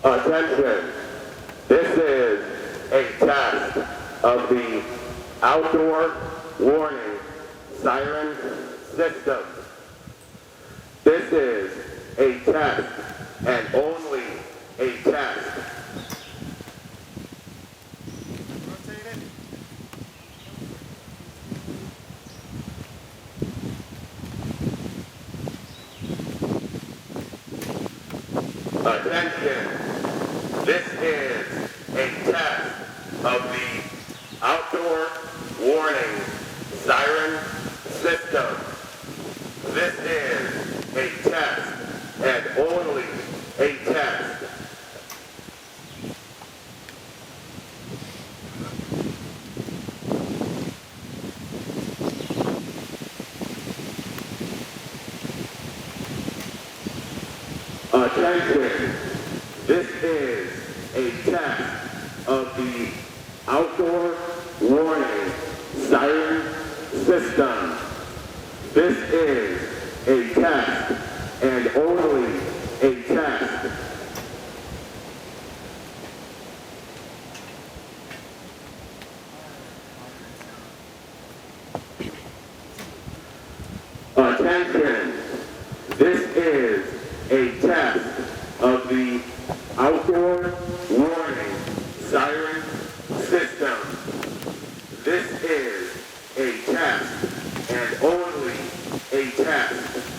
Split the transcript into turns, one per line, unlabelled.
Attention, this is a test of the outdoor warning siren system. This is a test and only a test. Attention, this is a test of the outdoor warning siren system. This is a test and only a test. Attention, this is a test of the outdoor warning siren system. This is a test and only a test. Attention, this is a test of the outdoor warning siren system. This is a test and only a test.